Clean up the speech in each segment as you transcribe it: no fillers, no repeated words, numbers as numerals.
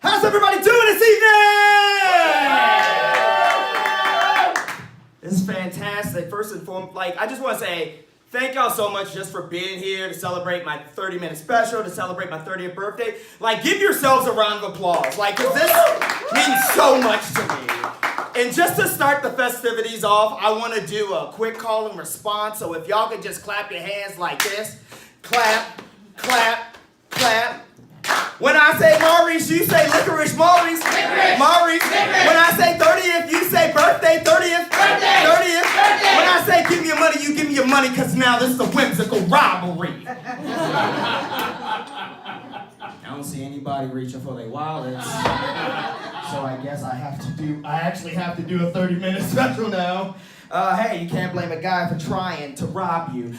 How's everybody doing this evening? This is fantastic. First and foremost, I just want to say thank y'all so much just for being here to celebrate my 30-minute special, to celebrate my 30th birthday. Give yourselves a round of applause. 'Cause this means so much to me. And just to start the festivities off, I want to do a quick call and response. So if y'all could just clap your hands like this. Clap, clap, clap. When I say Maurice, you say Licorish. Maurice. Licorish. Maurice. Licorish. When I say 30th, you say birthday. 30th. Birthday. 30th. Birthday. When I say give me your money, you give me your money, because now this is a whimsical robbery. I don't see anybody reaching for their wallets. So I guess I actually have to do a 30-minute special now. Hey, you can't blame a guy for trying to rob you.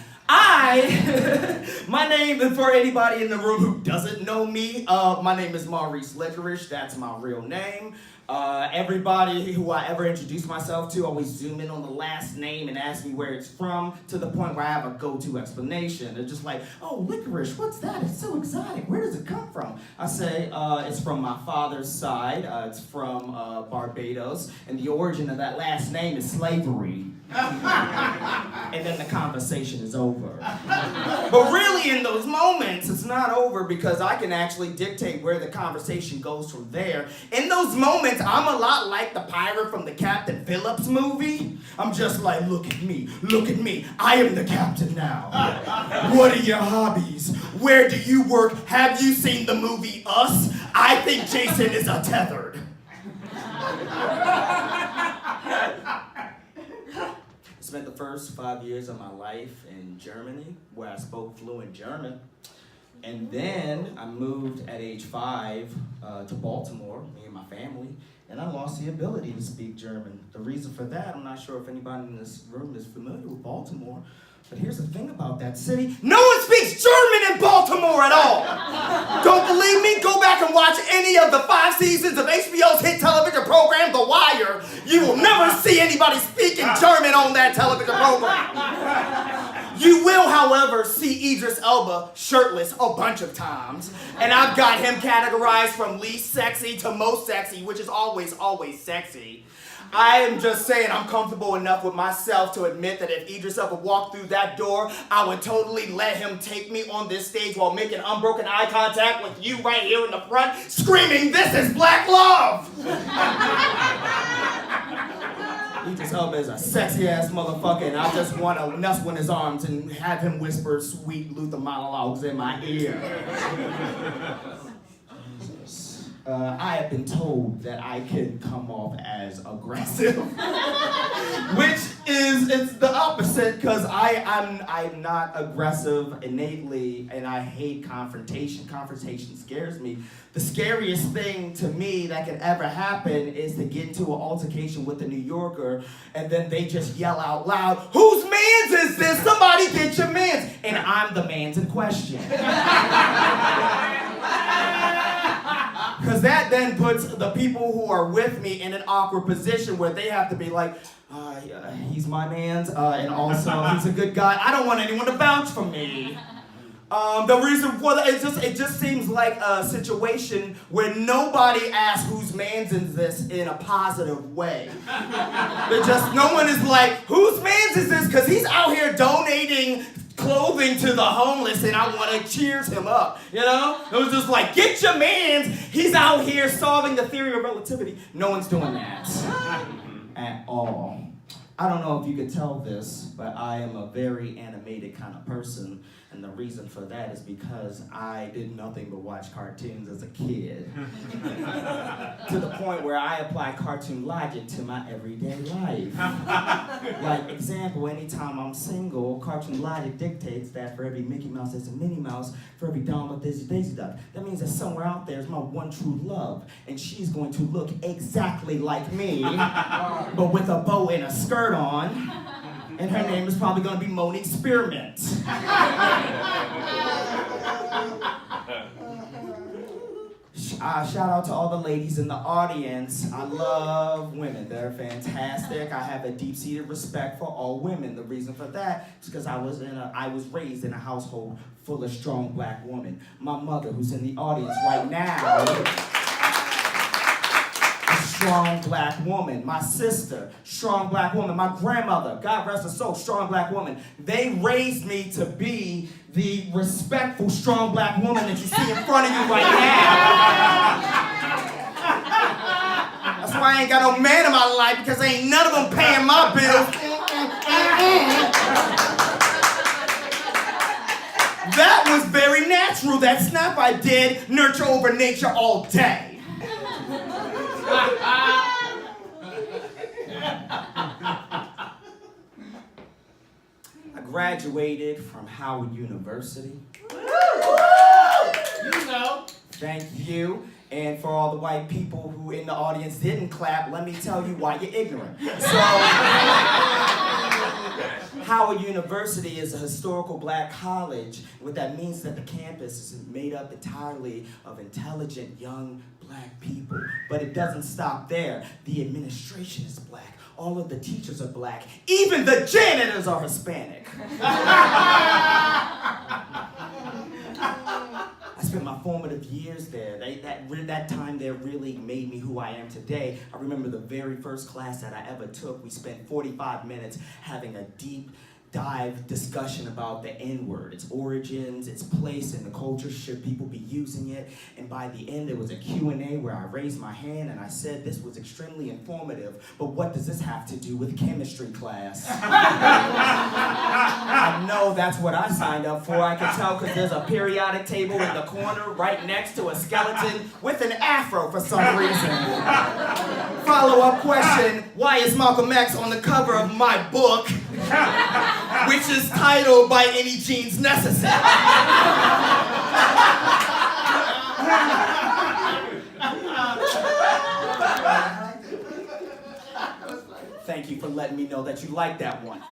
My name, and for anybody in the room who doesn't know me, my name is Maurice Licorish. That's my real name. Everybody who I ever introduce myself to always zoom in on the last name and ask me where it's from, to the point where I have a go-to explanation. They're just like, oh, licorice, what's that? It's so exotic. Where does it come from? I say, it's from my father's side. It's from Barbados. And the origin of that last name is slavery. And then the conversation is over. But really, in those moments, it's not over, because I can actually dictate where the conversation goes from there. In those moments, I'm a lot like the pirate from the Captain Phillips movie. I'm just like, look at me, I am the captain now. What are your hobbies? Where do you work? Have you seen the movie Us? I think Jason is a tethered. I spent the first 5 years of my life in Germany, where I spoke fluent German. And then I moved at age 5 to Baltimore, me and my family, and I lost the ability to speak German. The reason for that, I'm not sure if anybody in this room is familiar with Baltimore, but here's the thing about that city. No one speaks German in Baltimore at all! Don't believe me? Go back and watch any of the 5 seasons of HBO's hit television program, The Wire. You will never see anybody speaking German on that television program. You will, however, see Idris Elba shirtless a bunch of times. And I've got him categorized from least sexy to most sexy, which is always, always sexy. I am just saying I'm comfortable enough with myself to admit that if Idris Elba walked through that door, I would totally let him take me on this stage while making unbroken eye contact with you right here in the front, screaming, "This is black love!" Idris Elba is a sexy-ass motherfucker, and I just want to nestle in his arms and have him whisper sweet Luther monologues in my ear. I have been told that I can come off as aggressive, which it's the opposite, because I'm not aggressive innately, and I hate confrontation. Confrontation scares me. The scariest thing to me that can ever happen is to get into an altercation with a New Yorker, and then they just yell out loud, "Whose mans is this? Somebody get your mans!" And I'm the mans in question. Because that then puts the people who are with me in an awkward position where they have to be like, he's my man's, and also he's a good guy. I don't want anyone to vouch for me. The reason for that, it just seems like a situation where nobody asks whose man's is this in a positive way. No one is like, whose man's is this? Because he's out here donating clothing to the homeless, and I want to cheers him up, you know? It was just like, get your mans. He's out here solving the theory of relativity. No one's doing that at all. I don't know if you could tell this, but I am a very animated kind of person, and the reason for that is because I did nothing but watch cartoons as a kid. To the point where I apply cartoon logic to my everyday life. Like, example, anytime I'm single, cartoon logic dictates that for every Mickey Mouse there's a Minnie Mouse, for every Donald there's a Daisy Duck. That means that somewhere out there is my one true love, and she's going to look exactly like me, but with a bow and a skirt on, and her name is probably going to be Monique Spearmint. Shout out to all the ladies in the audience. I love women. They're fantastic. I have a deep-seated respect for all women. The reason for that is because I was raised in a household full of strong black women. My mother, who's in the audience right now, strong black woman. My sister, strong black woman. My grandmother, God rest her soul, strong black woman. They raised me to be the respectful, strong black woman that you see in front of you right now. That's why I ain't got no man in my life, because ain't none of them paying my bills. That was very natural. That snap I did, nurture over nature all day. I graduated from Howard University. You know. Thank you. And for all the white people who in the audience didn't clap, let me tell you why you're ignorant. So, Howard University is a historical black college. What that means is that the campus is made up entirely of intelligent young black people. But it doesn't stop there. The administration is black. All of the teachers are black. Even the janitors are Hispanic. I spent my formative years there. That time there really made me who I am today. I remember the very first class that I ever took. We spent 45 minutes having a deep dive discussion about the N-word, its origins, its place in the culture, should people be using it? And by the end, there was a Q&A where I raised my hand and I said, this was extremely informative, but what does this have to do with chemistry class? I know that's what I signed up for. I can tell because there's a periodic table in the corner right next to a skeleton with an afro for some reason. Follow-up question, why is Malcolm X on the cover of my book? Which is titled By Any Genes Necessary. Thank you for letting me know that you like that one.